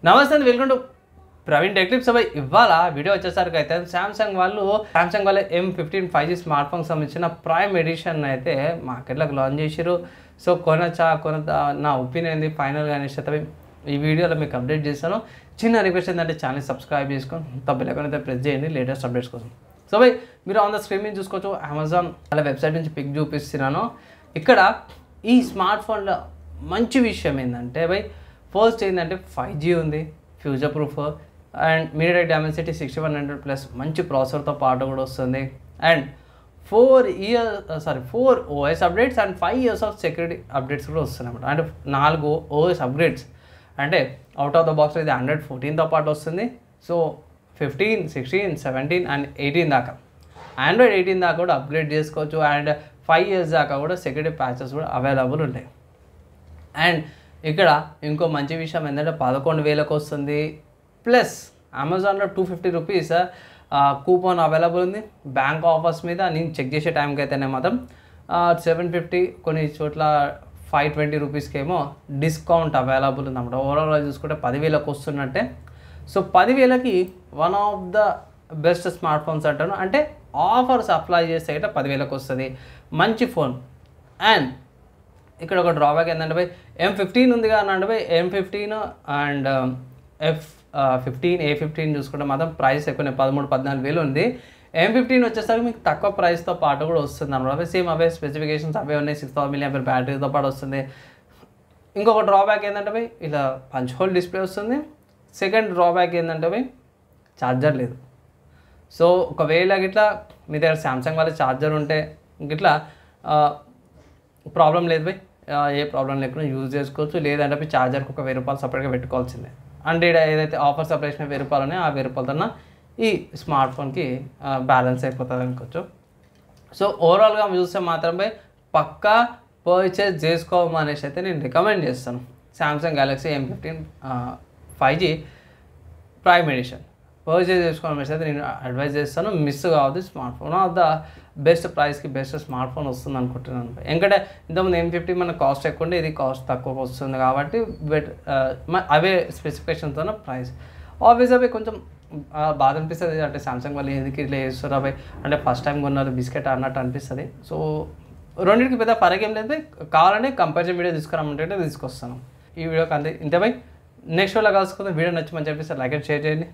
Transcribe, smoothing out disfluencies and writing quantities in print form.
నమస్తే అండి, welcome to Praveen tech tips. ఇవాళ వీడియో వచ్చేసరికి అయితే సామ్సంగ్ వాళ్ళ M15 5G స్మార్ట్ ఫోన్ సంబంధించిన ప్రైమ్ ఎడిషన్ అయితే మార్కెట్లోకి లాంచ్ చేశారు. సో నా ఒపీనియన్ ఏంది ఫైనల్గా అనేసి ఈ వీడియోలో మీకు అప్డేట్ చేస్తాను. చిన్న రిక్వెస్ట్ ఏంటంటే ఛానల్ సబ్స్క్రైబ్ చేసుకొని తప్పలేకుండా ప్రెస్ చేయండి లేటెస్ట్ అప్డేట్స్ కోసం. సో మీరు ఆన్ ద స్క్రీన్ మీద చూసుకోవచ్చు, అమెజాన్ వాళ్ళ వెబ్సైట్ నుంచి పిక్ చూపిస్తున్నాను. ఇక్కడ ఈ స్మార్ట్ ఫోన్లో మంచి విషయం ఏంటంటే ఫస్ట్ ఏంటంటే 5G ఉంది, future proof, and MediaTek Dimensity 6100 plus మంచి ప్రాసెసర్తో పాటు కూడా వస్తుంది. And 4 OS updates and 5 years of security updates కూడా వస్తున్నాయి అన్నమాట. అంటే 4 OS అప్గ్రేడ్స్ అంటే అవుట్ ఆఫ్ ద బాక్స్ ఇది Android 14తో పాటు వస్తుంది. సో 15, 16, 17 అండ్ 18 దాకా Android 18 దాకా కూడా అప్గ్రేడ్ చేసుకోవచ్చు. అండ్ 5 years దాకా కూడా సెక్యూరిటీ ప్యాచెస్ కూడా అవైలబుల్ ఉంటాయి. అండ్ ఇక్కడ ఇంకో మంచి విషయం ఏంటంటే 11,000కి వస్తుంది. ప్లస్ అమెజాన్లో 250 రూపీస్ కూపన్ అవైలబుల్ ఉంది బ్యాంక్ ఆఫర్స్ మీద. నేను చెక్ చేసే టైంకి అయితేనే మాత్రం 750, కొన్ని చోట్ల 520 రూపీస్కి ఏమో డిస్కౌంట్ అవైలబుల్ ఉందన్నమాట. ఓవరాల్గా చూసుకుంటే 10,000కి వస్తున్నట్టే. సో 10,000కి one of the best smart phones అంటాను. అంటే ఆఫర్స్ అప్లై చేస్తే అయితే 10,000కి వస్తుంది, మంచి ఫోన్. అండ్ ఇక్కడ ఒక డ్రాబ్యాక్ ఏంటంటే M15 ఉంది కానీ M15 అండ్ A15 చూసుకుంటే మాత్రం ప్రైస్ ఎక్కువ 13-14,000 ఉంది. M15 వచ్చేసరికి మీకు తక్కువ ప్రైస్తో పాటు కూడా వస్తుంది అన్నమాట. సేమ్ అవే స్పెసిఫికేషన్స్ అవే ఉన్నాయి, 6000 mAh బ్యాటరీతో పాటు వస్తుంది. ఇంకొక డ్రాబ్యాక్ ఏంటంటే ఇలా పంచ్ హోల్ డిస్ప్లే వస్తుంది. సెకండ్ డ్రాబ్యాక్ ఏంటంటే ఛార్జర్ లేదు. సో ఒకవేళ గిట్లా మీ దగ్గర సామ్సంగ్ వాళ్ళ ఛార్జర్ ఉంటే గిట్లా ప్రాబ్లం లేదు ఏ ప్రాబ్లం లేకుండా యూజ్ చేసుకోవచ్చు. లేదంటే ఛార్జర్కి ఒక 1000 రూపాయలు సపరేట్గా పెట్టుకోవాల్సిందే. అంటే ఏదైతే ఆఫర్స్ అప్లైసిన 1000 రూపాయలు ఉన్నాయో ఆ 1000 రూపాయలతో ఈ స్మార్ట్ ఫోన్కి బ్యాలెన్స్ అయిపోతుంది అనుకోవచ్చు. సో ఓవరాల్గా చూస్తే మాత్రమే పక్కా పర్చేజ్ చేసుకోమనేసి అయితే నేను రికమెండ్ చేస్తాను. Samsung Galaxy M15 5G prime edition purchase చేసుకోవాలనేసి అయితే నేను అడ్వైజ్ చేస్తాను. మిస్ కావద్దు, smart phone of the best ప్రైస్కి బెస్ట్ స్మార్ట్ ఫోన్ వస్తుంది అనుకుంటున్నాను. ఎందుకంటే ఇంతకుముందు M15 మన కాస్ట్ ఎక్కువ ఉండే, ఇది కాస్ట్ తక్కువగా వస్తుంది కాబట్టి అవే స్పెసిఫికేషన్తో ప్రైస్ ఆబ్వియస్గా కొంచెం బాధ అనిపిస్తుంది. అంటే సామ్సంగ్ వాళ్ళు ఎందుకు ఇట్లా చేస్తారు అంటే ఫస్ట్ టైం కొన్నారు బిస్కెట్ అన్నట్టు అనిపిస్తుంది. సో రెండింటికి పెద్ద ఫరక్ ఏం లేదు. కావాలంటే కంపారిజన్ వీడియో తీసుకురామంటే తీసుకొస్తాను. ఈ వీడియోకి అంతే ఇంతే నెక్స్ట్ వీడియోలో కలుసుకుందాం. వీడియో నచ్చి మంచి అనిపిస్తే లైక్ అండ్ షేర్ చేయండి.